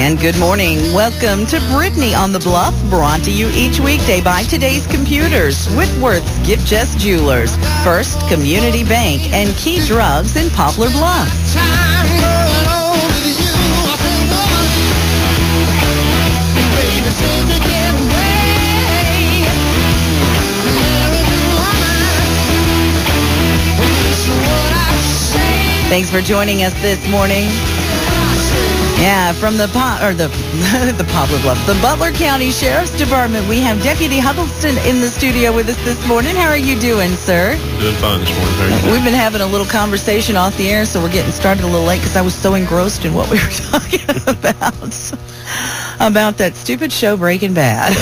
And good morning. Welcome to Brittney on the Bluff, brought to you each weekday by Today's Computers, Whitworth's Gift Chest Jewelers, First Community Bank, and Key Drugs in Poplar Bluff. Thanks for joining us this morning. Yeah, from the Poplar Bluff, the Butler County Sheriff's Department, we have Deputy Huddleston in the studio with us this morning. How are you doing, sir? Doing fine this morning. How are you doing? We've been having a little conversation off the air, so we're getting started a little late because I was so engrossed in what we were talking about that stupid show Breaking Bad.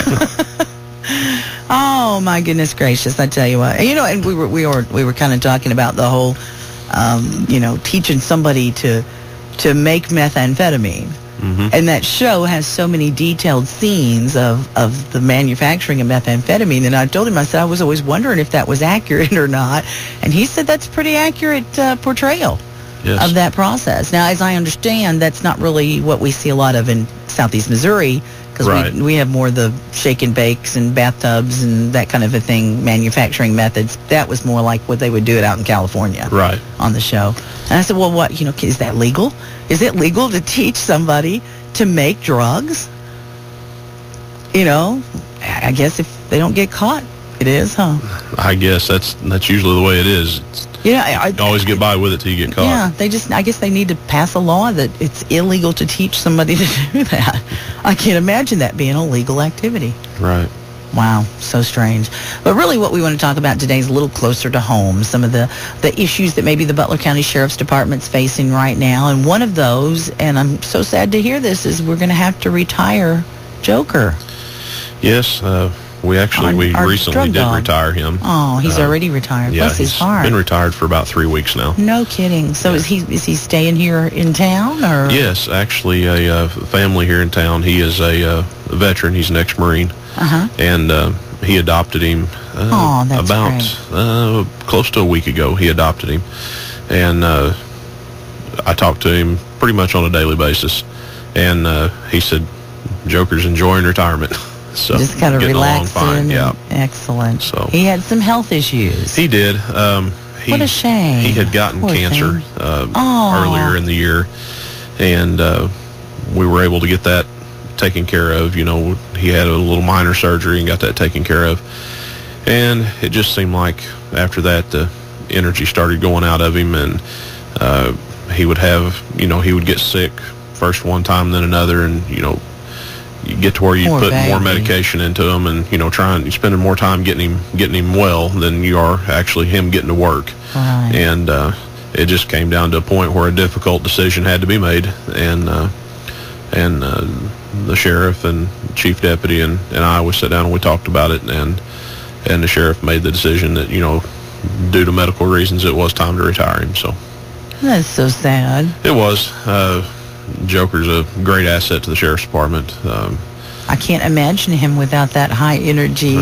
Oh my goodness gracious! I tell you what, and we were kind of talking about the whole, teaching somebody to make methamphetamine. Mm-hmm. And that show has so many detailed scenes of the manufacturing of methamphetamine. And I told him, I said, I was always wondering if that was accurate or not. And he said that's pretty accurate portrayal of that process. Now, as I understand, that's not really what we see a lot of in Southeast Missouri, because we have more of the shake and bakes and bathtubs and that kind of a thing, manufacturing methods. That was more like what they would do it out in California on the show. And I said, well, what, is that legal? Is it legal to teach somebody to make drugs? I guess if they don't get caught, it is, huh? I guess that's usually the way it is. You always get by with it till you get caught. Yeah, I guess they need to pass a law that it's illegal to teach somebody to do that. I can't imagine that being a legal activity. Right. Wow, so strange. But really what we want to talk about today is a little closer to home, some of the issues that maybe the Butler County Sheriff's Department's facing right now. And one of those, and I'm so sad to hear this, is we're going to have to retire Joker. Yes, we recently did retire him. Oh, he's already retired. Yeah, Bless his heart. He's been retired for about 3 weeks now. No kidding. So is he staying here in town, or? Yes, actually a family here in town. He is a veteran. He's an ex-Marine. And he adopted him about close to a week ago. He adopted him. And I talked to him pretty much on a daily basis. And he said, Joker's enjoying retirement. So just kind of relaxing. Yeah. Excellent. So he had some health issues. He did. What a shame. He had gotten cancer earlier in the year, and we were able to get that taken care of. He had a little minor surgery and got that taken care of. And it just seemed like after that the energy started going out of him, and he would have, he would get sick first one time then another, and you get to where you put more medication into him, and spending more time getting him well than you are actually him getting to work. Right. And it just came down to a point where a difficult decision had to be made, and the sheriff and chief deputy and I, we sat down and we talked about it, and the sheriff made the decision that due to medical reasons it was time to retire him. So that's so sad. it was. Joker's a great asset to the sheriff's department. I can't imagine him without that high energy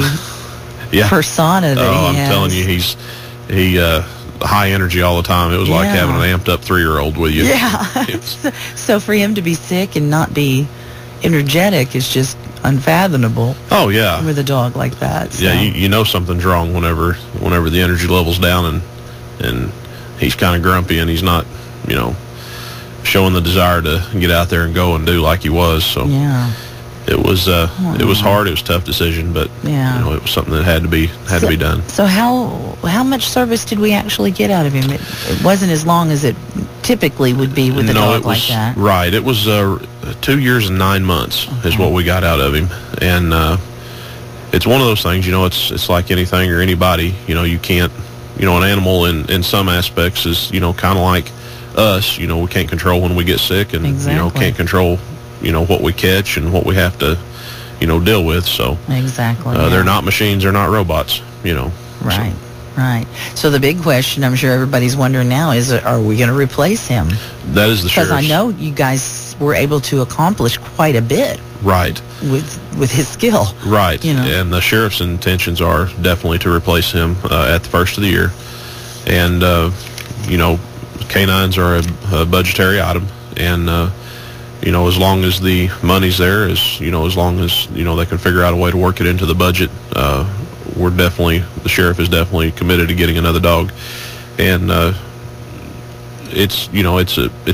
persona that he has. I'm telling you, he high energy all the time. It was like having an amped up 3-year-old with you. Yeah. So for him to be sick and not be energetic is just unfathomable. Oh yeah. With a dog like that. So. Yeah, you know something's wrong whenever the energy level's down and he's kind of grumpy and he's not, showing the desire to get out there and go and do like he was. So it was it was hard. It was a tough decision, but it was something that had to be done. So how much service did we actually get out of him? It wasn't as long as it typically would be with a dog like that. Right. It was 2 years and 9 months is what we got out of him, and it's one of those things. It's like anything or anybody. You can't. An animal in some aspects is kind of like us. We can't control when we get sick, and can't control what we catch and what we have to deal with. So they're not machines, they're not robots. Right. So the big question I'm sure everybody's wondering now is, are we going to replace him? That is the sheriff's. Because I know you guys were able to accomplish quite a bit. Right. With his skill. Right. And the sheriff's intentions are definitely to replace him at the first of the year. And canines are a budgetary item, and as long as the money's there, as long as they can figure out a way to work it into the budget, the sheriff is definitely committed to getting another dog, and it's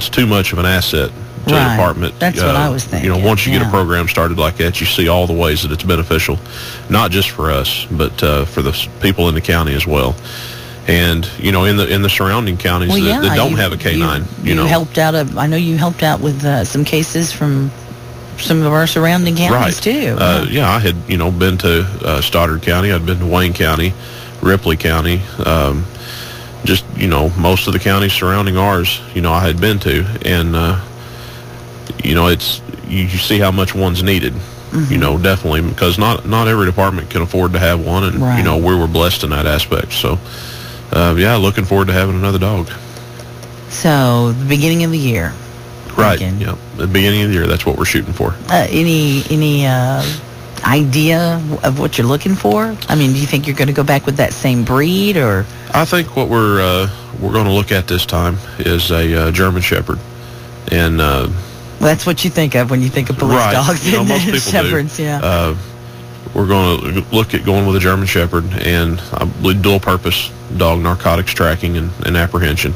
too much of an asset to the department. That's what I was thinking. Once you get a program started like that, you see all the ways that it's beneficial, not just for us, but for the people in the county as well. And in the surrounding counties that don't have a canine, you helped out. I know you helped out with some cases from some of our surrounding counties too. I had been to Stoddard County. I'd been to Wayne County, Ripley County. Just most of the counties surrounding ours. I had been to, and it's you see how much one's needed. Definitely, because not every department can afford to have one, and we were blessed in that aspect. So. Looking forward to having another dog. So, the beginning of the year. Right, yeah. The beginning of the year, that's what we're shooting for. Any idea of what you're looking for? I mean, do you think you're going to go back with that same breed, or? I think what we're going to look at this time is a German Shepherd. And that's what you think of when you think of police dogs. Most people shepherds, do. We're going to look at going with a German Shepherd and I believe dual-purpose dog, narcotics tracking and apprehension.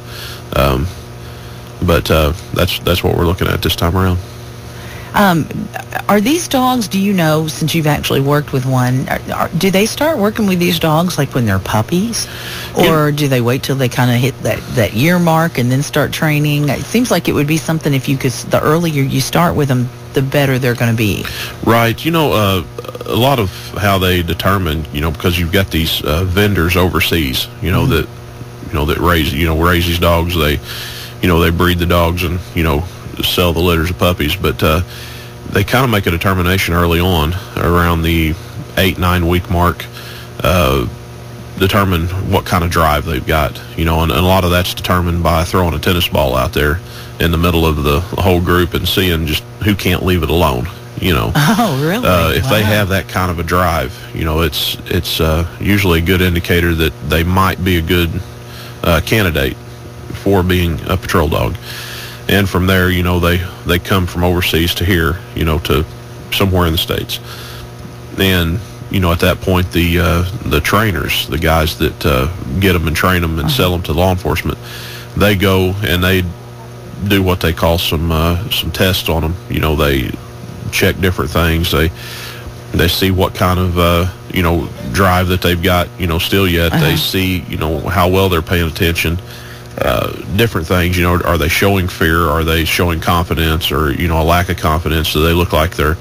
But that's what we're looking at this time around. Are these dogs, do you know, since you've actually worked with one, do they start working with these dogs like when they're puppies? Or do they wait till they kind of hit that year mark and then start training? It seems like it would be something if you could, the earlier you start with them, the better they're going to be. Right. A lot of how they determine, because you've got these vendors overseas, that raise these dogs. They breed the dogs and, sell the litters of puppies, but they kind of make a determination early on around the 8-9 week mark, determine what kind of drive they've got, and a lot of that's determined by throwing a tennis ball out there in the middle of the whole group and seeing just who can't leave it alone. Oh, really? If they have that kind of a drive, it's usually a good indicator that they might be a good candidate for being a patrol dog. And from there, they come from overseas to here, to somewhere in the States. And, at that point, the trainers, the guys that get them and train them and sell them to law enforcement, they go and they do what they call some tests on them. They check different things. They see what kind of, drive that they've got, still yet. They see, how well they're paying attention. Different things, are they showing fear? Are they showing confidence, or a lack of confidence? Do they look like they're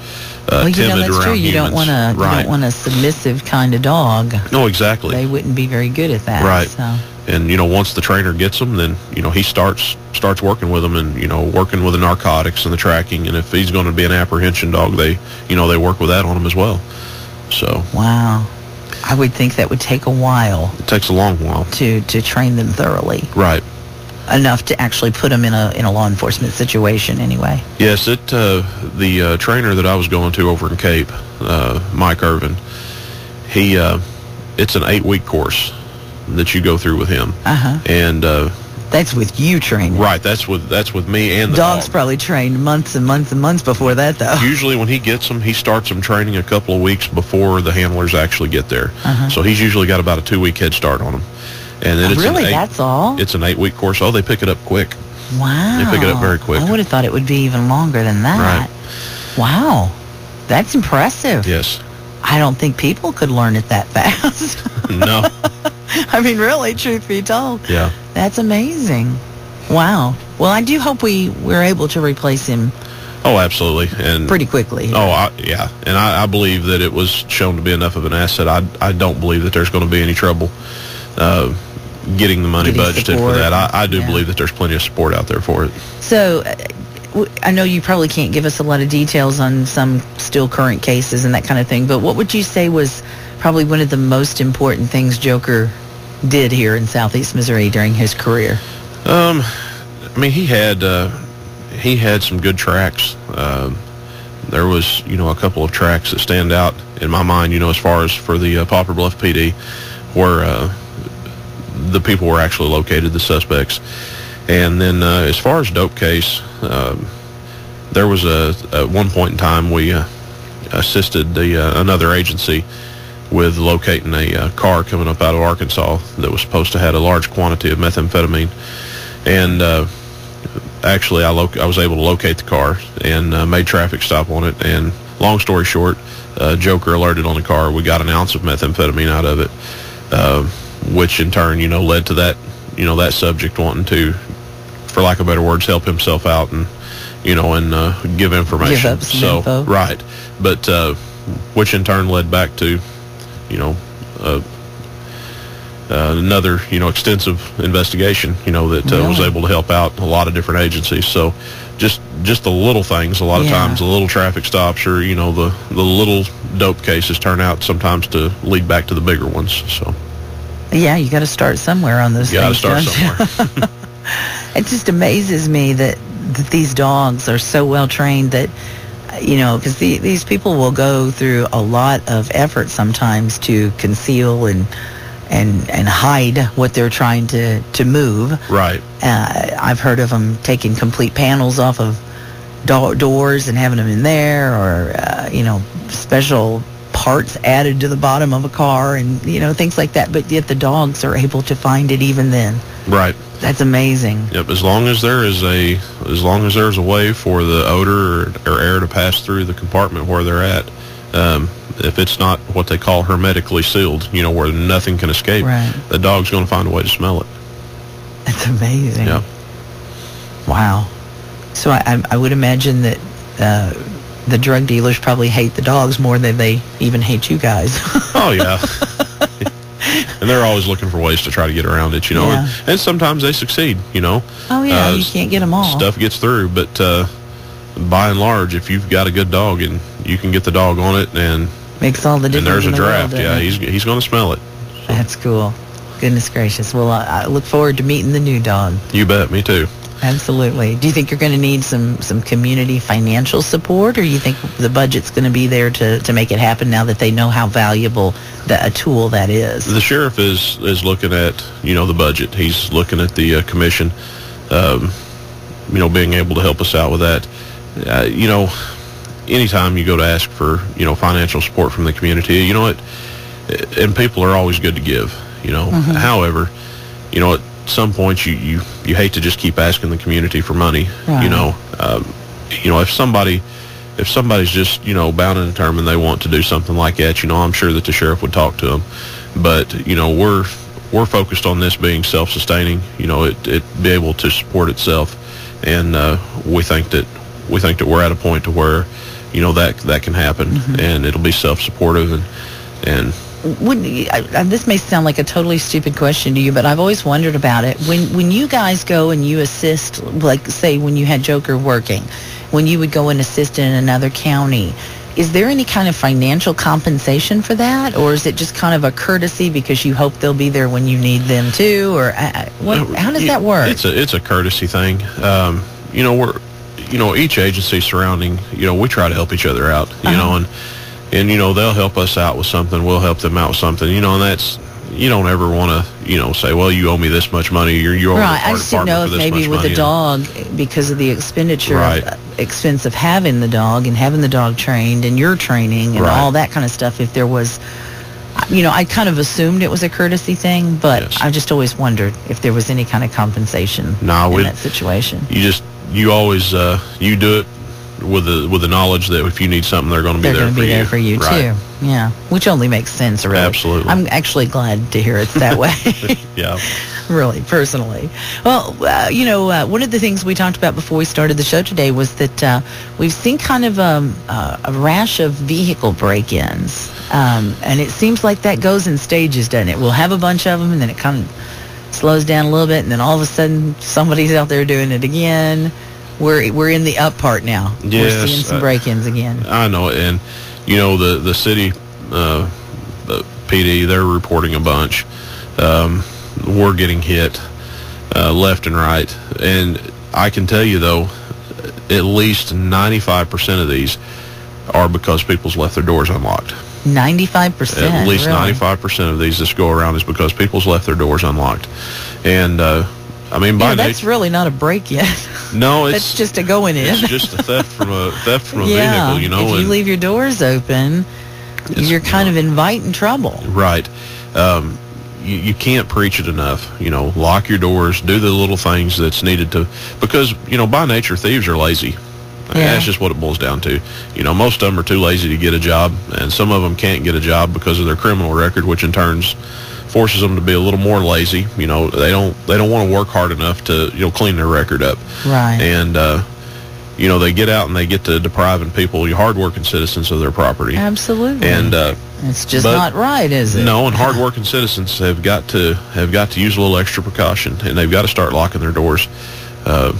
timid that's around true. You humans? You don't want a submissive kind of dog. No, exactly. They wouldn't be very good at that. Right. So. And once the trainer gets them, then he starts working with them and working with the narcotics and the tracking. And if he's going to be an apprehension dog, they work with that on him as well. So. Wow. I would think that would take a while. It takes a long while to train them thoroughly. Right. Enough to actually put them in a law enforcement situation anyway. Yes, the trainer that I was going to over in Cape, Mike Irvin, it's an 8-week course that you go through with him. And that's with you training. Right, that's with me and the dog's dog. Probably trained months and months and months before that, though. Usually when he gets them, he starts them training a couple of weeks before the handlers actually get there. So he's usually got about a 2-week head start on them. And then that's all? It's an 8-week course. Oh, they pick it up quick. Wow. They pick it up very quick. I would have thought it would be even longer than that. Right. Wow. That's impressive. Yes. I don't think people could learn it that fast. No. I mean, really, truth be told. Yeah. That's amazing. Wow. Well, I do hope we're able to replace him. Oh, absolutely. And pretty quickly. Oh, yeah. And I believe that it was shown to be enough of an asset. I don't believe that there's going to be any trouble getting the money budgeted for that. I do believe that there's plenty of support out there for it. So I know you probably can't give us a lot of details on some still current cases and that kind of thing, but what would you say was probably one of the most important things Joker did here in Southeast Missouri during his career? I mean, he had some good tracks. There was, a couple of tracks that stand out in my mind, as far as for the Poplar Bluff PD, where the people were actually located, the suspects. And then as far as dope case, there was at one point in time we assisted another agency with locating a car coming up out of Arkansas that was supposed to have a large quantity of methamphetamine. And actually, I was able to locate the car and made traffic stop on it. And long story short, Joker alerted on the car. We got an ounce of methamphetamine out of it, which in turn, led to that, that subject wanting to, for lack of better words, help himself out and, and give information. Give up some info. Right. But which in turn led back to, another, extensive investigation, that was able to help out a lot of different agencies. So just the little things, a lot of times, the little traffic stops or, the little dope cases turn out sometimes to lead back to the bigger ones. So. Yeah, you got to start somewhere on those things. You got to start somewhere. It just amazes me that these dogs are so well trained that, because these people will go through a lot of effort sometimes to conceal and hide what they're trying to move. Right. I've heard of them taking complete panels off of doors and having them in there, or special parts added to the bottom of a car, and things like that. But yet the dogs are able to find it even then. Right. That's amazing. Yep. As long as there's a way for the odor or air to pass through the compartment where they're at, if it's not what they call hermetically sealed, where nothing can escape, right, the dog's going to find a way to smell it. That's amazing. Yeah. Wow. So I would imagine that the drug dealers probably hate the dogs more than they even hate you guys. Oh, yeah. And they're always looking for ways to try to get around it, Yeah. and sometimes they succeed, Oh, yeah, you can't get them all. Stuff gets through, but by and large, if you've got a good dog and you can get the dog on it, and makes all the difference. And there's in a the draft. world, Yeah, he's going to smell it. So. That's cool. Goodness gracious. Well, I look forward to meeting the new dog. You bet. Me too. Absolutely. Do you think you're going to need some community financial support, or you think the budget's going to be there to make it happen now that they know how valuable a tool that is? The sheriff is looking at, the budget. He's looking at the commission, being able to help us out with that. Anytime you go to ask for, financial support from the community, and people are always good to give, Mm-hmm. However, at some point you hate to just keep asking the community for money. Right. If somebody's just, bound and determined they want to do something like that, I'm sure that the sheriff would talk to them. But, we're focused on this being self-sustaining, it be able to support itself. And we think that we're at a point to where, that can happen, mm-hmm. and it'll be self-supportive and this may sound like a totally stupid question to you, but I've always wondered about it. When you guys go and you assist, like say when you had Joker working, when you would go and assist in another county, is there any kind of financial compensation for that, or is it just kind of a courtesy because you hope they'll be there when you need them too, or how does that work? It's a courtesy thing. Each agency surrounding, we try to help each other out, and they'll help us out with something, we'll help them out with something, and that's, you don't ever want to, say, well, you owe me this much money, or you owe right. I just didn't know if maybe with the dog, because of the expenditure, right. Expense of having the dog and having the dog trained and your training and right. all that kind of stuff, if there was, I kind of assumed it was a courtesy thing, but yes. I just always wondered if there was any kind of compensation in that situation. You always, you do it with the knowledge that if you need something, they're going to be there for you. They're going to be there for you, right. too. Yeah, which only makes sense, really. Absolutely. I'm actually glad to hear it's that way. Yeah. Really, personally. Well, one of the things we talked about before we started the show today was that we've seen kind of a rash of vehicle break-ins. And it seems like that goes in stages, doesn't it? We'll have a bunch of them, and then it kind of slows down a little bit, and then all of a sudden somebody's out there doing it again. We're in the up part now. Yes, we're seeing some break-ins again. I know, and the city, the PD, they're reporting a bunch. We're getting hit left and right, and I can tell you though, at least 95% of these are because people's left their doors unlocked. 95%. At least really? 95% of these that go around is because people's left their doors unlocked, and I mean, by that's really not a break yet. No, that's just a going in. It's just a theft from a yeah, vehicle, you know. If you leave your doors open, you're kind of inviting trouble. Right. You can't preach it enough. You know, lock your doors, do the little things that's needed to, because, you know, by nature, thieves are lazy. That's just what it boils down to. You know, most of them are too lazy to get a job, and some of them can't get a job because of their criminal record, which in turn forces them to be a little more lazy. You know, they don't want to work hard enough to, you know, clean their record up. Right. And you know, they get out and they get to depriving people, hardworking citizens, of their property. Absolutely. And it's just not right, is it? No, and hardworking citizens have got to use a little extra precaution, and they've got to start locking their doors,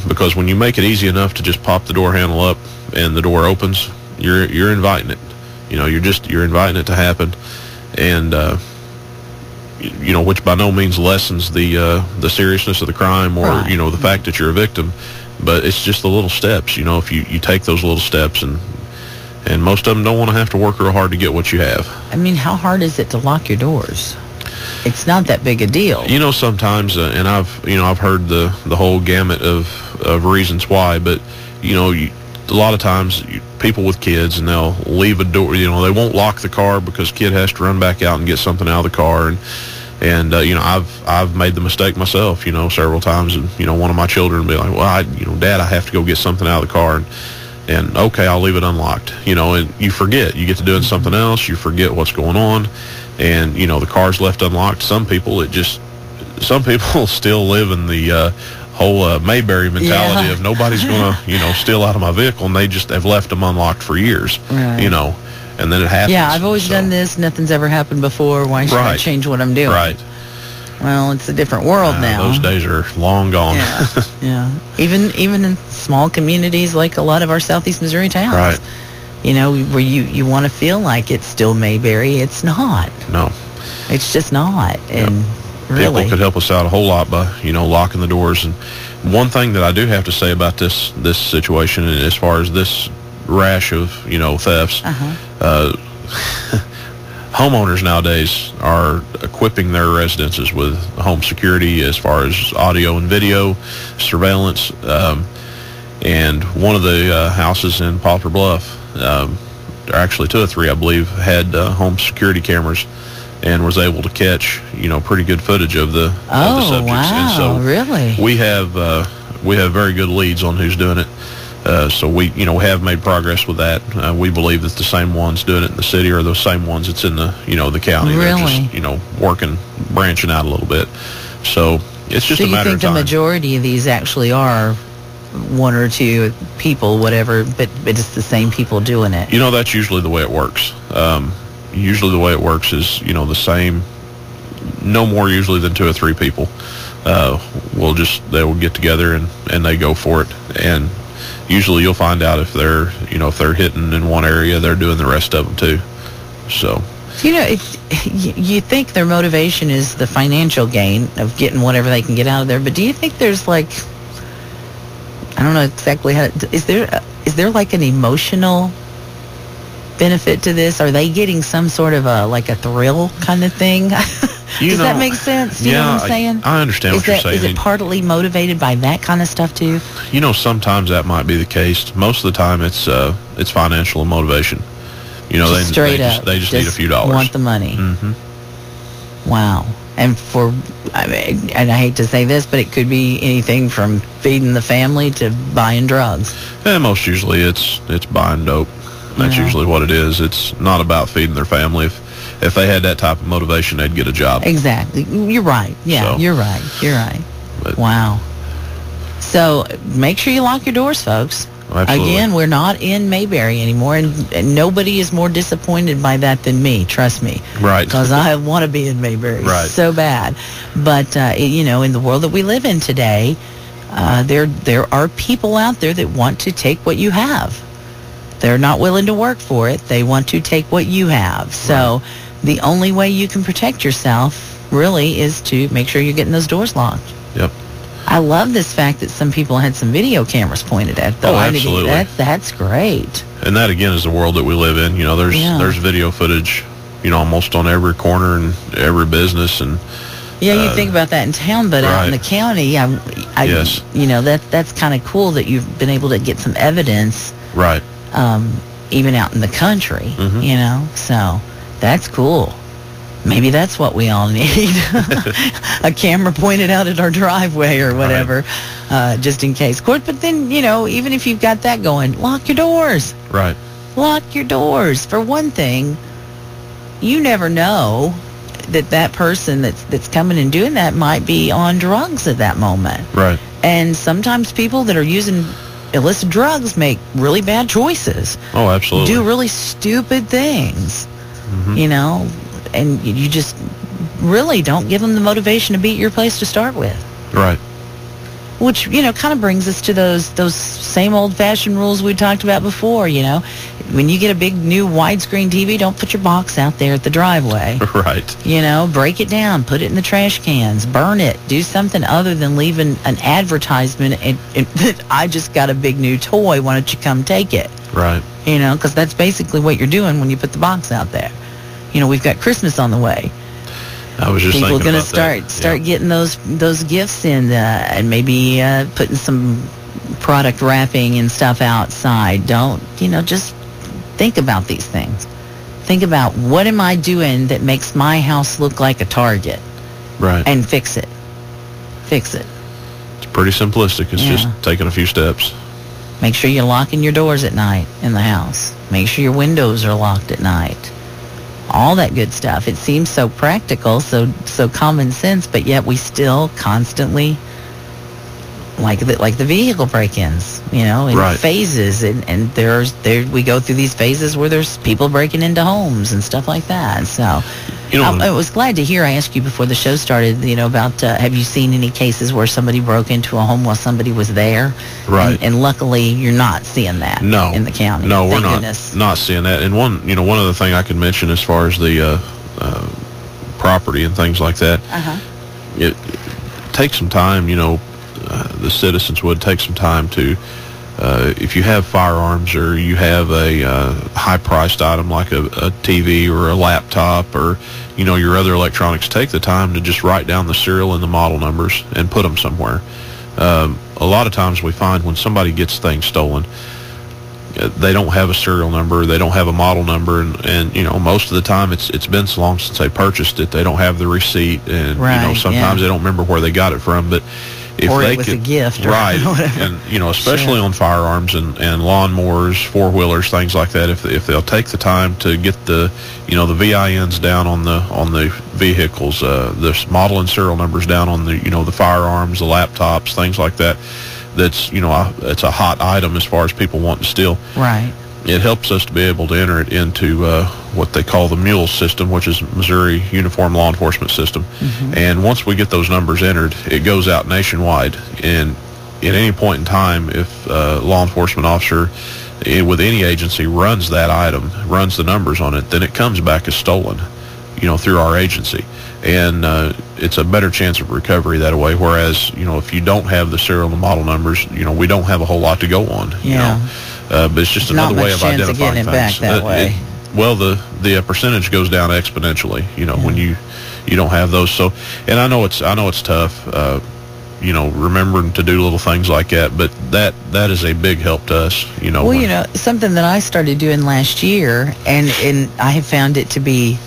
because when you make it easy enough to just pop the door handle up and the door opens, you're inviting it. You know, you're inviting it to happen, and you know, which by no means lessens the seriousness of the crime or you know, the fact that you're a victim. But it's just the little steps, you know, if you take those little steps, and most of them don't want to have to work real hard to get what you have. I mean, how hard is it to lock your doors? It's not that big a deal. You know, sometimes, and I've heard the whole gamut of reasons why, but, you know, a lot of times people with kids, and they'll leave a door, you know, they won't lock the car because kid has to run back out and get something out of the car, and you know, I've made the mistake myself, you know, several times, and, you know, one of my children will be like, well, Dad, I have to go get something out of the car, and okay, I'll leave it unlocked, you know, and you forget, you get to doing something else, you forget what's going on, and, you know, the car's left unlocked. Some people still live in the whole Mayberry mentality of nobody's gonna, you know, steal out of my vehicle, and they just have left them unlocked for years, you know. And then it happens. Yeah, I've always done this. Nothing's ever happened before. Why should I change what I'm doing? Right. Well, it's a different world now. Those days are long gone. Yeah. Even in small communities like a lot of our southeast Missouri towns. Right. You know, where you want to feel like it's still Mayberry. It's not. No. It's just not. And really, people could help us out a whole lot by, you know, locking the doors. And one thing that I do have to say about this situation, as far as this rash of, you know, thefts, homeowners nowadays are equipping their residences with home security as far as audio and video surveillance, and one of the houses in Butler, Bluff, actually 2 or 3 I believe, had home security cameras, and was able to catch, you know, pretty good footage of the subjects. Wow, and so really? we have very good leads on who's doing it. So we, you know, have made progress with that. We believe that the same ones doing it in the city are those same ones that's in the, you know, the county. Really? They're just, you know, branching out a little bit. So it's just a matter of time. So you think the majority of these actually are 1 or 2 people, whatever, but it's the same people doing it? You know, that's usually the way it works. Usually the way it works is, you know, the same, no more usually than 2 or 3 people. They will get together and they go for it. And usually you'll find out if they're hitting in one area, they're doing the rest of them too. So, you know, you think their motivation is the financial gain of getting whatever they can get out of there, but do you think there's like, I don't know exactly how, is there like an emotional benefit to this? Are they getting some sort of a thrill kind of thing? Does that make sense? Do you know what I'm saying? I understand what you're saying. Is it partly motivated by that kind of stuff too? You know, sometimes that might be the case. Most of the time, it's financial motivation. You know, they just need a few dollars. Want the money. Mm-hmm. Wow. And and I hate to say this, but it could be anything from feeding the family to buying drugs. Yeah, most usually it's buying dope. That's usually what it is. It's not about feeding their family. If they had that type of motivation, they'd get a job. Exactly. You're right. Yeah, so, you're right. But, wow. So make sure you lock your doors, folks. Absolutely. Again, we're not in Mayberry anymore, and nobody is more disappointed by that than me, trust me. Right. Because I want to be in Mayberry so bad. But, you know, in the world that we live in today, there are people out there that want to take what you have. They're not willing to work for it. They want to take what you have. So the only way you can protect yourself, really, is to make sure you're getting those doors locked. Yep. I love this fact that some people had some video cameras pointed at them. Oh, absolutely. That's great. And that, again, is the world that we live in. You know, there's video footage, you know, almost on every corner and every business. And, Yeah, you think about that in town, but out in the county, yes. You know, that's kind of cool that you've been able to get some evidence. Right. Even out in the country, you know, so that's cool. Maybe that's what we all need. A camera pointed out at our driveway or whatever, just in case. Of course, but then, you know, even if you've got that going, lock your doors. Right. Lock your doors. For one thing, you never know that person that's coming and doing that might be on drugs at that moment. Right. And sometimes people that are using illicit drugs make really bad choices. Oh, absolutely. Do really stupid things, you know, and you just really don't give them the motivation to be at your place to start with. Right. Which, you know, kind of brings us to those same old-fashioned rules we talked about before, you know. When you get a big new widescreen TV, don't put your box out there at the driveway. Right. You know, break it down, put it in the trash cans, burn it, do something other than leaving an advertisement and I just got a big new toy, why don't you come take it? Right. You know, because that's basically what you're doing when you put the box out there. You know, we've got Christmas on the way. I was just people are going to start getting those gifts in and maybe putting some product wrapping and stuff outside. Don't, you know, just think about these things. Think about what am I doing that makes my house look like a Target. Right. And fix it. Fix it. It's pretty simplistic. It's just taking a few steps. Make sure you're locking your doors at night in the house. Make sure your windows are locked at night. All that good stuff. It seems so practical, so common sense, but yet we still constantly, like the vehicle break-ins, you know, in phases, and there we go through these phases where there's people breaking into homes and stuff like that. So, you know, I was glad to hear. I asked you before the show started, you know, about have you seen any cases where somebody broke into a home while somebody was there? Right. And luckily, you're not seeing that. No. In the county. No, Thank we're goodness. not seeing that. And one other thing I can mention as far as the property and things like that. It takes some time. You know, the citizens would take some time to. If you have firearms or you have a high-priced item like a TV or a laptop or, you know, your other electronics, take the time to just write down the serial and the model numbers and put them somewhere. A lot of times we find when somebody gets things stolen, they don't have a serial number, they don't have a model number, and you know, most of the time it's been so long since they purchased it, they don't have the receipt, and you know, sometimes they don't remember where they got it from, but if or they it was could, a gift, right? And you know, especially on firearms and lawnmowers, four-wheelers, things like that. If they'll take the time to get the, you know, the VINs down on the vehicles, the model and serial numbers down on the, you know, the firearms, the laptops, things like that. That's, you know, it's a hot item as far as people want to steal. Right. It helps us to be able to enter it into what they call the MULE system, which is Missouri Uniform Law Enforcement System. And once we get those numbers entered, it goes out nationwide. And at any point in time, if a law enforcement officer with any agency runs that item, runs the numbers on it, then it comes back as stolen, you know, through our agency. And it's a better chance of recovery that way. Whereas, you know, if you don't have the serial and the model numbers, you know, we don't have a whole lot to go on. Yeah. You know? But it's just another way of identifying things. Back that way. Well, the percentage goes down exponentially. You know, when you don't have those. So, and I know it's tough. You know, remembering to do little things like that. But that is a big help to us. You know. Well, you know, something that I started doing last year, and I have found it to be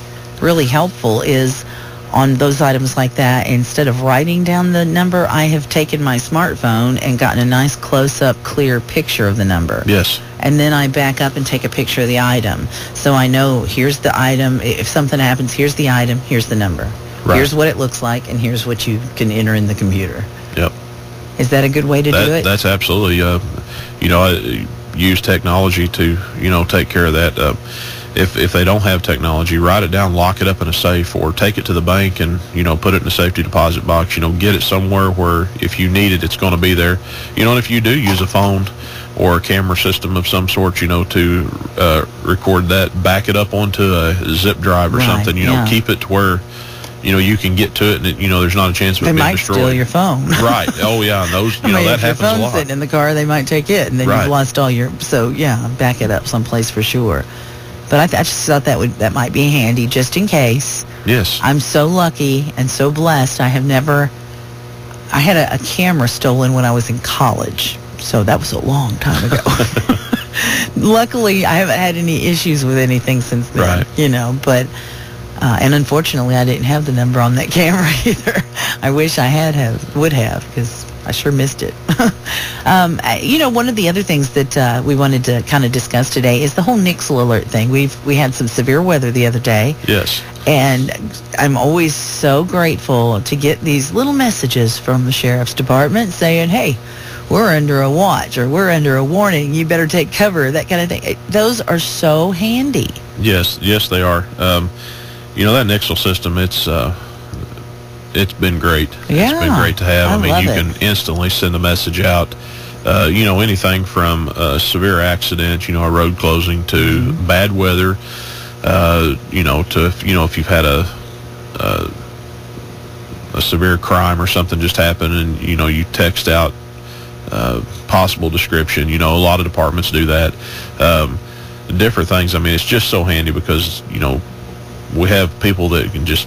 really helpful is, on those items like that, instead of writing down the number, I have taken my smartphone and gotten a nice close-up, clear picture of the number. Yes. And then I back up and take a picture of the item. So I know here's the item. If something happens, here's the item, here's the number. Right. Here's what it looks like, and here's what you can enter in the computer. Yep. Is that a good way to do it? That's absolutely, you know, I use technology to, you know, take care of that. If they don't have technology, write it down, lock it up in a safe, or take it to the bank and, you know, put it in a safety deposit box. You know, get it somewhere where if you need it, it's going to be there. You know, and if you do use a phone or a camera system of some sort, you know, to record that, back it up onto a zip drive or something. You know, keep it to where, you know, you can get to it, and you know, there's not a chance of it being destroyed. They might steal your phone. Right. Oh yeah, and those, you know, that happens a lot. If your phone's sitting in the car, they might take it, and then you've lost all your. So yeah, back it up someplace for sure. But I just thought that might be handy just in case. Yes. I'm so lucky and so blessed. I had a camera stolen when I was in college. So that was a long time ago. Luckily, I haven't had any issues with anything since then, right. But, and unfortunately, I didn't have the number on that camera either. I wish I would have, because I sure missed it. One of the other things that we wanted to kind of discuss today is the whole Nixel Alert thing. We had some severe weather the other day. Yes. And I'm always so grateful to get these little messages from the Sheriff's Department saying, hey, we're under a watch, or we're under a warning, you better take cover, that kind of thing. Those are so handy. Yes, they are. That Nixel system, it's been great. Yeah, it's been great to have. I mean, you can instantly send a message out. Anything from a severe accident, a road closing, to bad weather, to if you've had a severe crime or something just happened, and you text out possible description. A lot of departments do that. Different things. I mean, it's just so handy because we have people that can just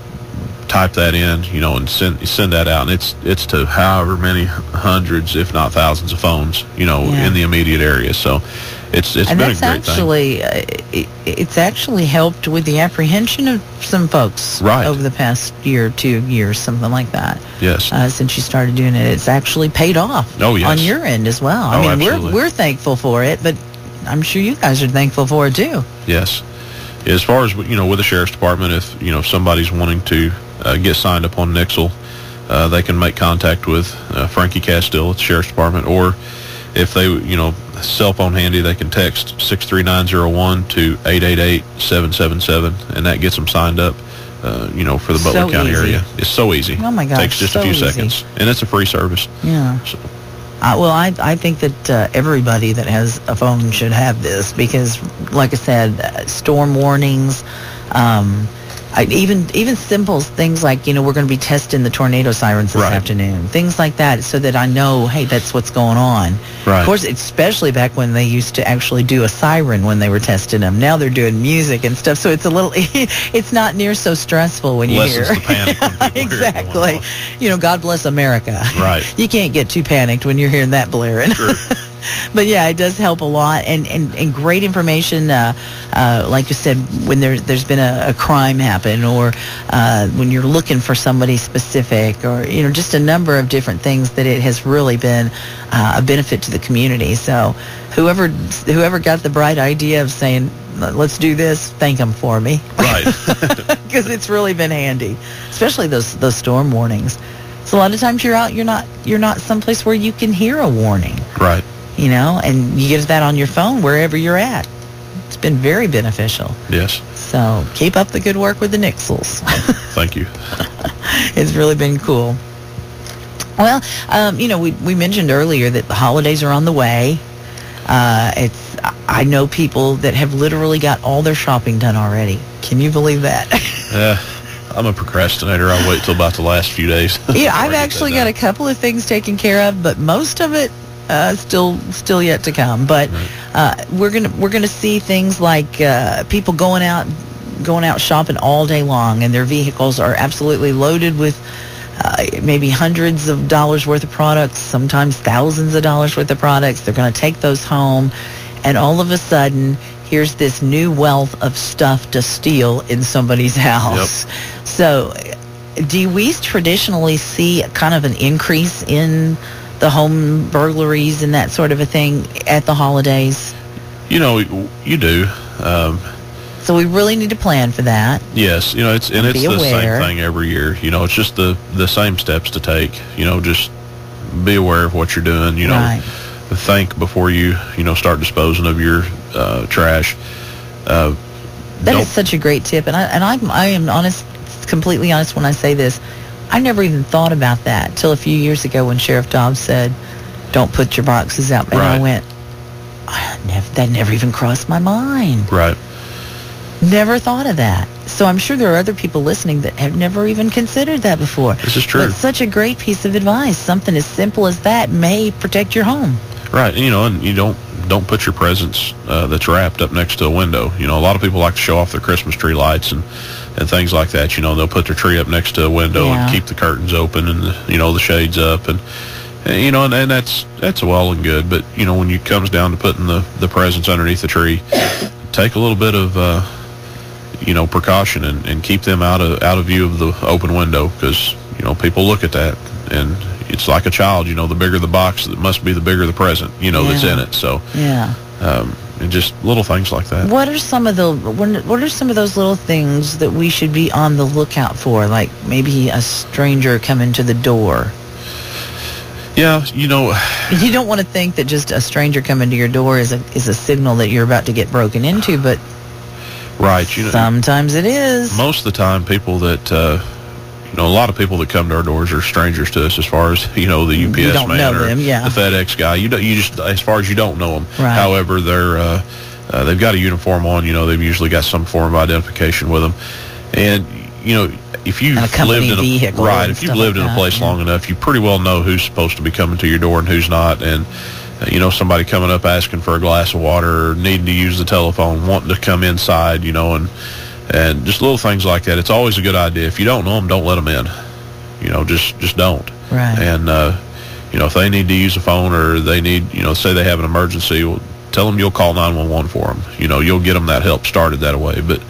type that in, and send that out, and it's to however many hundreds, if not thousands, of phones, in the immediate area. So it's been a great thing. It's actually helped with the apprehension of some folks over the past year or 2 years, something like that. Yes. Since you started doing it, it's actually paid off. Oh, yes. On your end as well. I mean, absolutely. we're thankful for it, but I'm sure you guys are thankful for it too. Yes. As far as with the Sheriff's Department, if somebody's wanting to get signed up on Nixel, they can make contact with Frankie Castile at the Sheriff's Department, or if they cell phone handy, they can text 63901 to 888-777, and that gets them signed up. For the Butler County area. It's so easy. Oh my gosh, it takes just a few seconds, and it's a free service. Yeah. So. I think that everybody that has a phone should have this because, like I said, storm warnings, even simple things like, we're going to be testing the tornado sirens this afternoon, things like that, so that I know, hey, that's what's going on. Right. Of course, especially back when they used to actually do a siren when they were testing them. Now they're doing music and stuff, so it's it's not near so stressful when you hear. Lessens the panic when people exactly. God bless America. Right. You can't get too panicked when you're hearing that blaring. Sure. But yeah, it does help a lot, and great information. Like you said, when there's been a crime happen, or when you're looking for somebody specific, or just a number of different things, that it has really been a benefit to the community. So whoever got the bright idea of saying, let's do this, thank them for me. Right. Because it's really been handy, especially those storm warnings. So a lot of times you're out, you're not someplace where you can hear a warning. Right. And you get that on your phone wherever you're at. It's been very beneficial. Yes. So keep up the good work with the Nixels. Thank you. It's really been cool. Well, we mentioned earlier that the holidays are on the way. I know people that have literally got all their shopping done already. Can you believe that? I'm a procrastinator. I'll wait till about the last few days. Yeah, I've actually got a couple of things taken care of, but most of it still yet to come. But we're gonna see things like people going out shopping all day long, and their vehicles are absolutely loaded with maybe hundreds of dollars worth of products, sometimes thousands of dollars worth of products. They're going to take those home, and all of a sudden, here's this new wealth of stuff to steal in somebody's house. Yep. So, do we traditionally see kind of an increase in the home burglaries and that sort of a thing at the holidays? You do. So we really need to plan for that. Yes, it's the same thing every year. It's just the same steps to take. Just be aware of what you're doing. Right. Think before you start disposing of your trash. That is such a great tip, and I am completely honest when I say this. I never even thought about that till a few years ago when Sheriff Dobbs said, "Don't put your boxes out," and I went, "That never even crossed my mind." Right. Never thought of that. So I'm sure there are other people listening that have never even considered that before. This is true. But such a great piece of advice. Something as simple as that may protect your home. Right. And you don't don't put your presents that's wrapped up next to a window. You know, a lot of people like to show off their Christmas tree lights and things like that. You know, they'll put their tree up next to a window and keep the curtains open and the shades up and that's well and good. But you know, when it comes down to putting the presents underneath the tree, take a little bit of precaution and keep them out of view of the open window, because you know, people look at that and it's like a child. You know, the bigger the box, it must be the bigger the present, that's in it. So and just little things like that. What are some of those little things that we should be on the lookout for? Like maybe a stranger coming to the door. Yeah, you don't want to think that just a stranger coming to your door is a signal that you're about to get broken into, but right, sometimes it is. Most of the time, people that a lot of people that come to our doors are strangers to us, as far as the UPS man or the FedEx guy. You just, as far as you don't know them. Right. However, they've got a uniform on. They've usually got some form of identification with them, and if you've lived in a place long enough, you pretty well know who's supposed to be coming to your door and who's not. And somebody coming up asking for a glass of water or needing to use the telephone, wanting to come inside, and just little things like that. It's always a good idea. If you don't know them, don't let them in. Just don't. Right. And if they need to use a phone or they need, say they have an emergency, well, tell them you'll call 911 for them. You'll get them that help started that way. But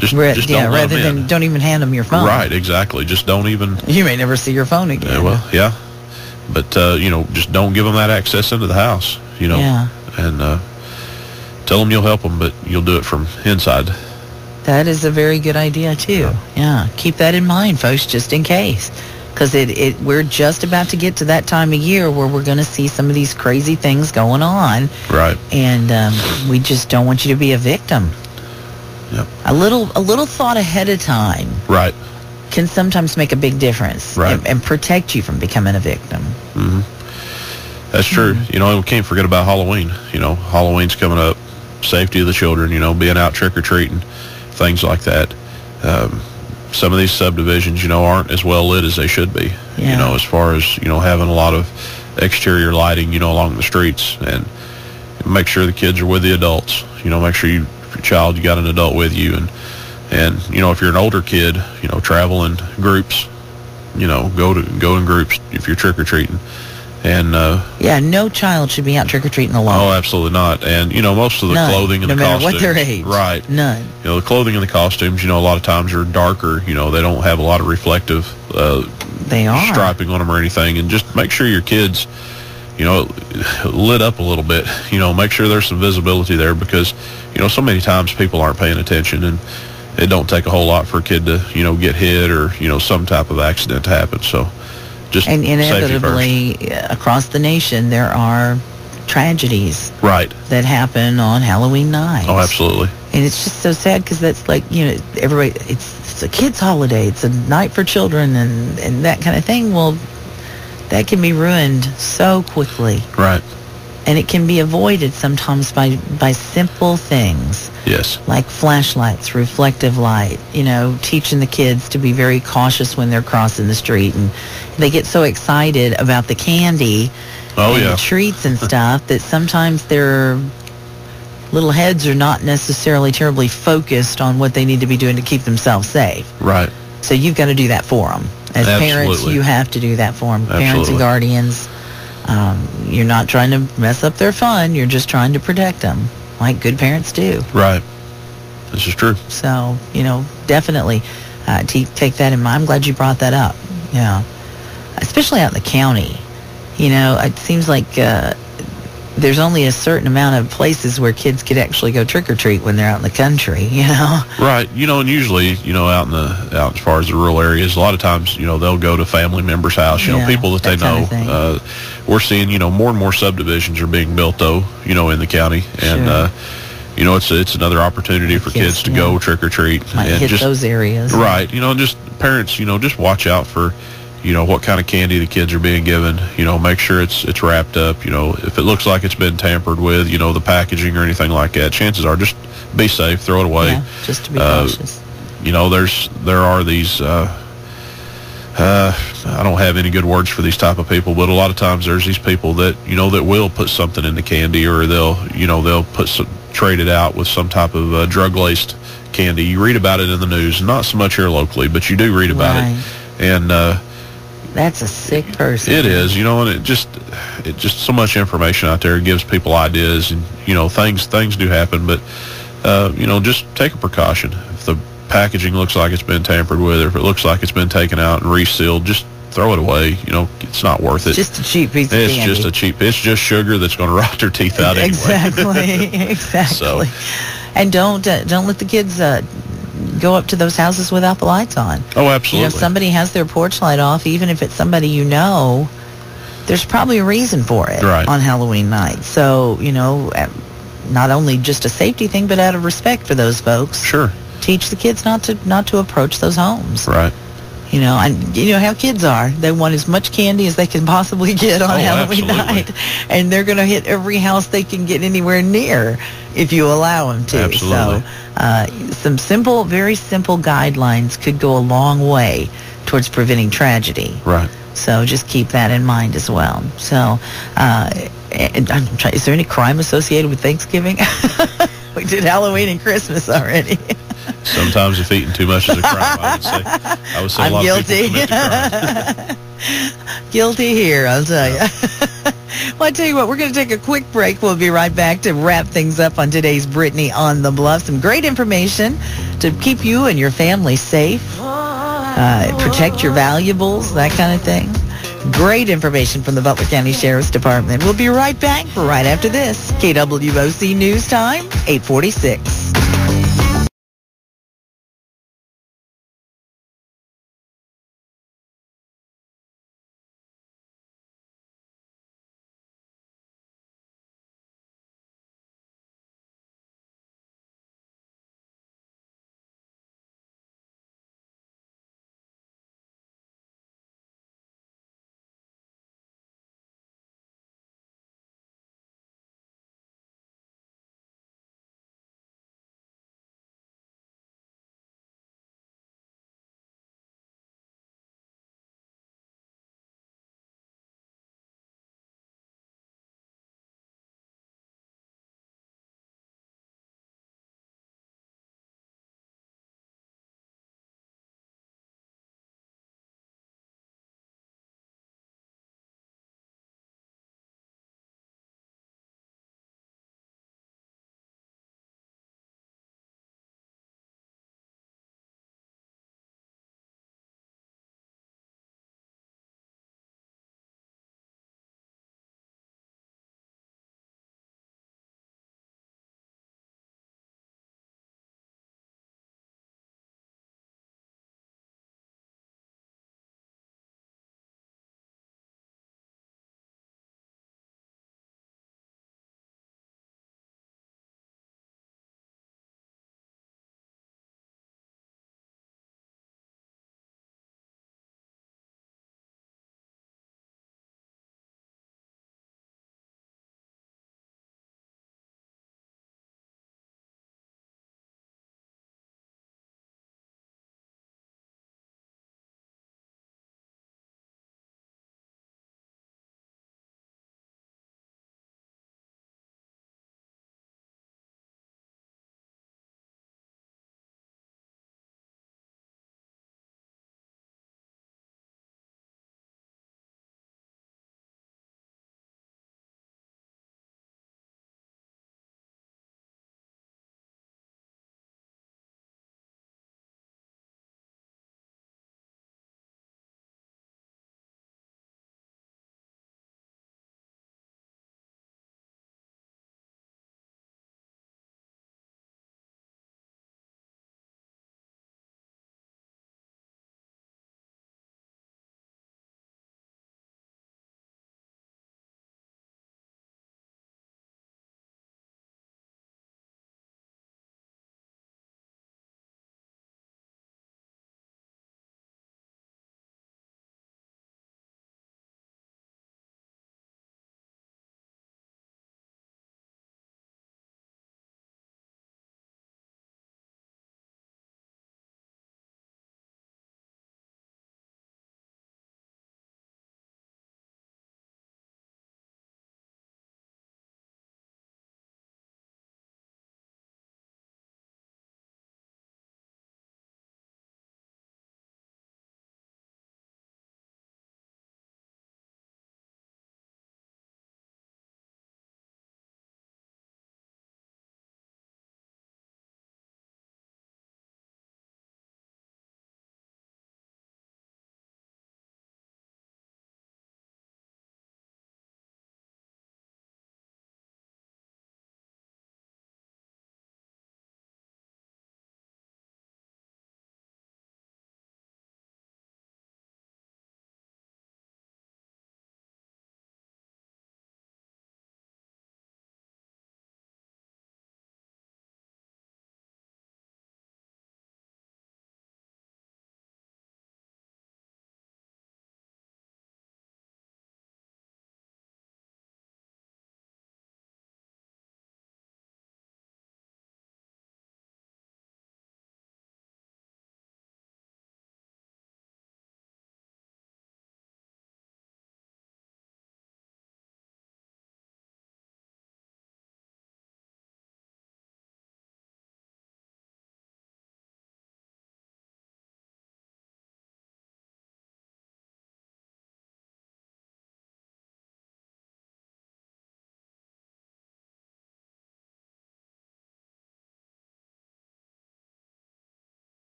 just don't let them in. Don't even hand them your phone. Right, exactly. Just don't even. You may never see your phone again. But just don't give them that access into the house. And tell them you'll help them, but you'll do it from inside. That is a very good idea too. Yeah, keep that in mind, folks, just in case, because we're just about to get to that time of year where we're going to see some of these crazy things going on. Right. And we just don't want you to be a victim. Yep. A little thought ahead of time. Right. Can sometimes make a big difference. Right. And protect you from becoming a victim. Mm-hmm. That's true. And we can't forget about Halloween. Halloween's coming up. Safety of the children, being out trick-or-treating, things like that. Some of these subdivisions, aren't as well lit as they should be. Yeah. As far as, having a lot of exterior lighting, along the streets. And make sure the kids are with the adults. Make sure your child, you got an adult with you. And if you're an older kid, travel in groups, go in groups if you're trick-or-treating. And no child should be out trick-or-treating alone. Oh, absolutely not. And most of the clothing and no the matter costumes, what their age, right? None. The clothing and the costumes, a lot of times are darker. They don't have a lot of reflective striping on them or anything. And just make sure your kids, lit up a little bit. Make sure there's some visibility there, because so many times people aren't paying attention, and it don't take a whole lot for a kid to get hit or some type of accident to happen. So. And inevitably, across the nation, there are tragedies that happen on Halloween night. Oh, absolutely. And it's just so sad, because that's like, everybody, it's a kid's holiday. It's a night for children and that kind of thing. Well, that can be ruined so quickly. Right. And it can be avoided sometimes by simple things. Yes. Like flashlights, reflective light, teaching the kids to be very cautious when they're crossing the street. And they get so excited about the candy and the treats and stuff that sometimes their little heads are not necessarily terribly focused on what they need to be doing to keep themselves safe. Right. So you've got to do that for them. As parents, you have to do that for them. Absolutely. Parents and guardians. You're not trying to mess up their fun. You're just trying to protect them, like good parents do. Right. This is true. So, definitely take that in mind. I'm glad you brought that up. Yeah. Especially out in the county. It seems like there's only a certain amount of places where kids could actually go trick-or-treat when they're out in the country, Right. And usually, out as far as the rural areas, a lot of times, they'll go to family members' house, people that they know. We're seeing, more and more subdivisions are being built, though, in the county. And, it's another opportunity for kids to go trick-or-treat. Might hit those areas. Right. Just parents, just watch out for, what kind of candy the kids are being given. Make sure it's wrapped up. If it looks like it's been tampered with, the packaging or anything like that, chances are just be safe, throw it away. Yeah, just to be cautious. There are these I don't have any good words for these type of people, but a lot of times there's these people that, that will put something in the candy, or they'll trade it out with some type of drug-laced candy. You read about it in the news, not so much here locally, but you do read about it. And that's a sick person. It is, and it just so much information out there. It gives people ideas, and things do happen, but just take a precaution. If the packaging looks like it's been tampered with, or if it looks like it's been taken out and resealed, just throw it away. It's not worth it. It's just a cheap piece of candy. It's just sugar that's going to rot their teeth out anyway. Exactly. So, and don't let the kids go up to those houses without the lights on. Oh, absolutely. If somebody has their porch light off, even if it's somebody there's probably a reason for it on Halloween night. So, not only just a safety thing, but out of respect for those folks. Sure. Teach the kids not to approach those homes. Right. And you know how kids are. They want as much candy as they can possibly get on Halloween night. And they're going to hit every house they can get anywhere near if you allow them to. Absolutely. So some very simple guidelines could go a long way towards preventing tragedy. Right. So just keep that in mind as well. So is there any crime associated with Thanksgiving? We did Halloween and Christmas already. Sometimes if eating too much is a crime, I would say I'm a lot guilty. of people commit crimes. Guilty here, I'll tell you. Well, I tell you what, we're going to take a quick break. We'll be right back to wrap things up on today's Brittney on the Bluff. Some great information to keep you and your family safe, protect your valuables, that kind of thing. Great information from the Butler County Sheriff's Department. We'll be right back right after this. KWOC News Time, 8:46.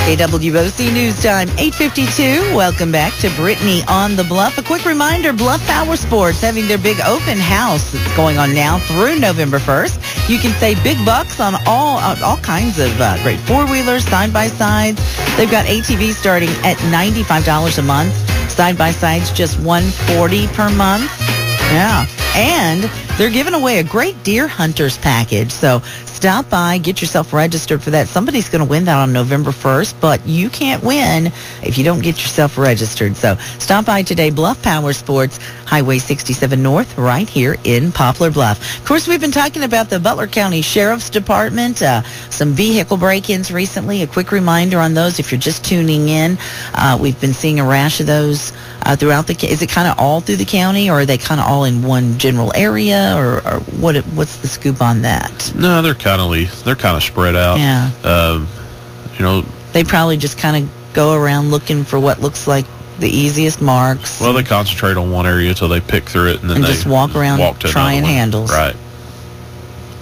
KWOC News Time, 8:52. Welcome back to Brittney on the Bluff. A quick reminder, Bluff Power Sports having their big open house that's going on now through November 1st. You can save big bucks on all kinds of great four-wheelers, side-by-sides. They've got ATVs starting at $95 a month. Side-by-sides just $140 per month. Yeah. And they're giving away a great deer hunters package. So stop by, get yourself registered for that. Somebody's going to win that on November 1st, but you can't win if you don't get yourself registered. So stop by today, Bluff Power Sports, Highway 67 North, right here in Poplar Bluff. Of course, we've been talking about the Butler County Sheriff's Department, some vehicle break-ins recently. A quick reminder on those if you're just tuning in. We've been seeing a rash of those throughout the. Is it kind of all through the county, or are they kind of all in one general area, or what's the scoop on that? No, they're kind of spread out. Yeah. They probably just kind of go around looking for what looks like the easiest marks. Well, they concentrate on one area till they pick through it, and then they just walk around trying handles. Right.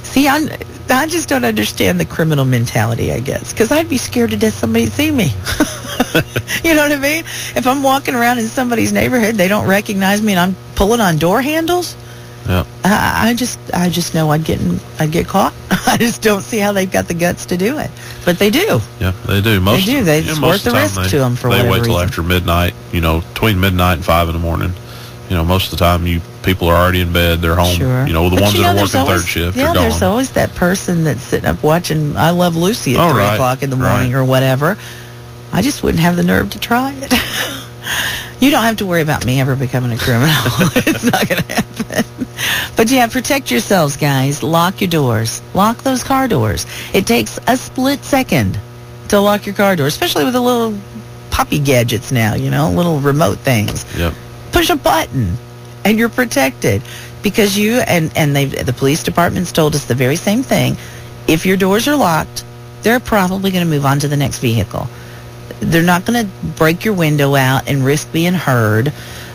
See, I just don't understand the criminal mentality, I guess, because I'd be scared to death somebody see me. You know what I mean? If I'm walking around in somebody's neighborhood, they don't recognize me, and I'm pulling on door handles. Yeah. I just know I'd get caught. I just don't see how they've got the guts to do it, but they do. Yeah, they do. It's worth the risk to them for whatever reason. They wait till after midnight. Between midnight and 5 in the morning. Most of the time, people are already in bed. They're home. Sure. The ones that are working third shift are gone. There's always that person that's sitting up watching I Love Lucy at 3 o'clock in the morning or whatever. I just wouldn't have the nerve to try it. You don't have to worry about me ever becoming a criminal. It's not going to happen. But yeah, protect yourselves, guys. Lock your doors. Lock those car doors. It takes a split second to lock your car door, especially with the little poppy gadgets now, little remote things. Yep. Push a button and you're protected, because the police department's told us the very same thing. If your doors are locked, they're probably going to move on to the next vehicle. They're not going to break your window out and risk being heard.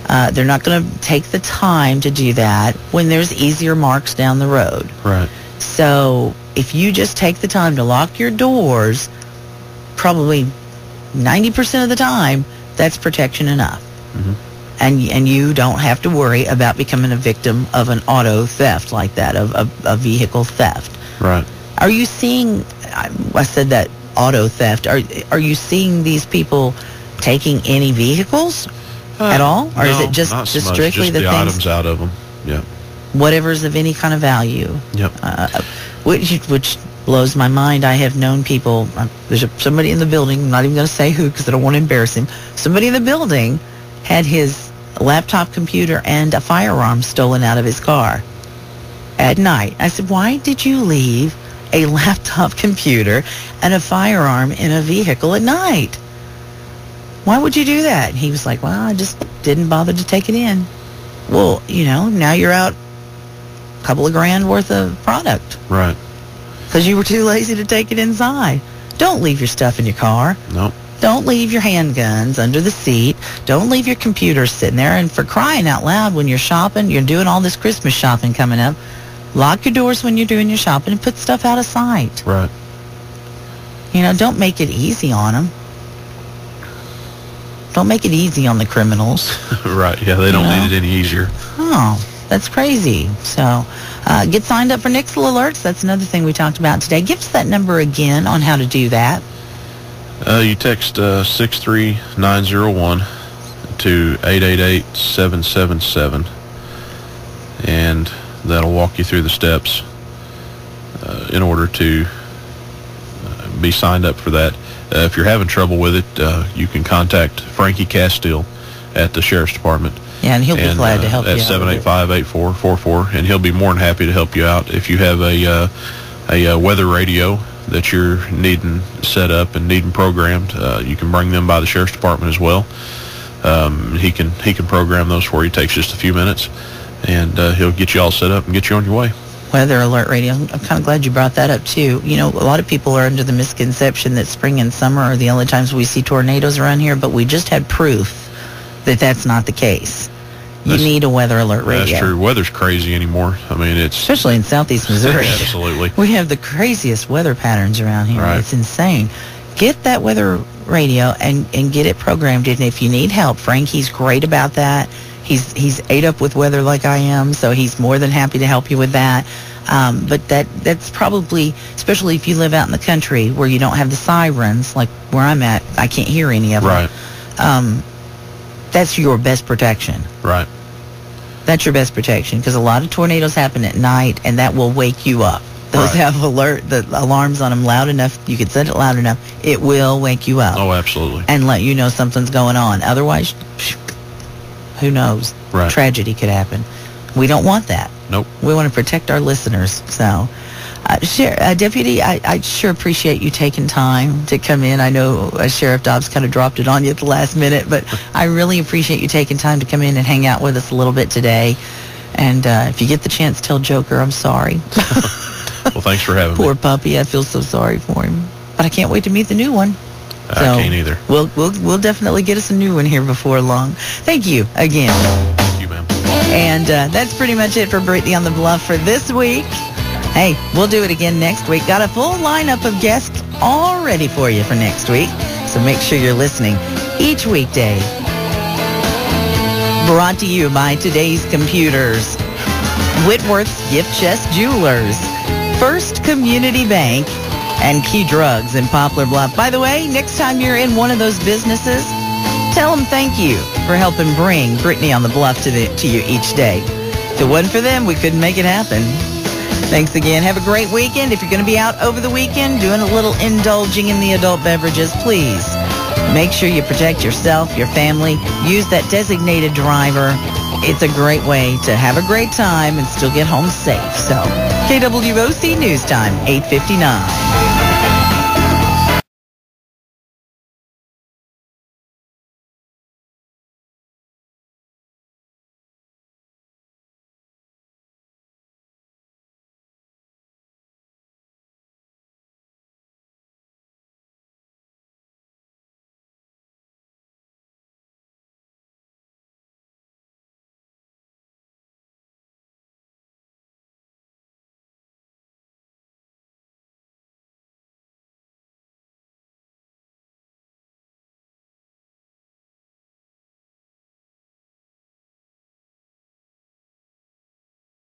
They're not going to take the time to do that when there's easier marks down the road. Right. So if you just take the time to lock your doors, probably 90% of the time, that's protection enough. Mm-hmm. And you don't have to worry about becoming a victim of an auto theft like that, of a vehicle theft. Right. Are you seeing, I said that, auto theft, are you seeing these people taking any vehicles at all? Or is it just strictly just the things, items out of them? Yeah. Whatever's of any kind of value. Yep. Which blows my mind. I have known people, there's somebody in the building, I'm not even going to say who because I don't want to embarrass him. Somebody in the building had his laptop computer and a firearm stolen out of his car at night. I said, why did you leave a laptop computer and a firearm in a vehicle at night? Why would you do that? And he was like, well, I just didn't bother to take it in. Well, now you're out a couple of grand worth of product. Right. Because you were too lazy to take it inside. Don't leave your stuff in your car. Nope. Don't leave your handguns under the seat. Don't leave your computer sitting there. And for crying out loud, when you're shopping, you're doing all this Christmas shopping coming up, lock your doors when you're doing your shopping and put stuff out of sight. Right. Don't make it easy on them. Don't make it easy on the criminals. Right. Yeah, they don't need it any easier. Oh, that's crazy. So get signed up for Nixel Alerts. That's another thing we talked about today. Give us that number again on how to do that. You text 63901 to 888-777, and that'll walk you through the steps in order to be signed up for that. If you're having trouble with it, you can contact Frankie Castile at the Sheriff's Department. Yeah, and he'll be glad to help you out. At 785-8444, and he'll be more than happy to help you out. If you have a weather radio that you're needing set up and needing programmed, you can bring them by the Sheriff's Department as well. He can program those for you. It takes just a few minutes, and he'll get you all set up and get you on your way. Weather alert radio. I'm kind of glad you brought that up too. A lot of people are under the misconception that spring and summer are the only times we see tornadoes around here, but we just had proof that that's not the case. You need a weather alert radio. That's true. Weather's crazy anymore. I mean, it's... Especially in southeast Missouri. Absolutely. We have the craziest weather patterns around here. Right. It's insane. Get that weather radio and get it programmed. And if you need help, Frankie's great about that. He's ate up with weather like I am, so he's more than happy to help you with that. But that's probably, especially if you live out in the country where you don't have the sirens, like where I'm at, I can't hear any of them. Right. That's your best protection. Right. That's your best protection, because a lot of tornadoes happen at night, and that will wake you up. Those have the alarms on them loud enough. You can set it loud enough. It will wake you up. Oh, absolutely. And let you know something's going on. Otherwise, who knows? Right. Tragedy could happen. We don't want that. Nope. We want to protect our listeners. So, Deputy, I sure appreciate you taking time to come in. I know Sheriff Dobbs kind of dropped it on you at the last minute, but I really appreciate you taking time to come in and hang out with us a little bit today. And if you get the chance, tell Joker I'm sorry. Well, thanks for having me. Poor puppy. I feel so sorry for him. But I can't wait to meet the new one. I can't either. We'll definitely get us a new one here before long. Thank you again. Thank you, ma'am. And that's pretty much it for Brittney on the Bluff for this week. Hey, we'll do it again next week. Got a full lineup of guests all ready for you for next week. So make sure you're listening each weekday. Brought to you by Today's Computers, Whitworth's Gift Chest Jewelers, First Community Bank, and Key Drugs in Poplar Bluff. By the way, next time you're in one of those businesses, tell them thank you for helping bring Brittney on the Bluff to you each day. If it wasn't for them, we couldn't make it happen. Thanks again. Have a great weekend. If you're going to be out over the weekend doing a little indulging in the adult beverages, please make sure you protect yourself, your family. Use that designated driver. It's a great way to have a great time and still get home safe. So, KWOC News Time, 8:59.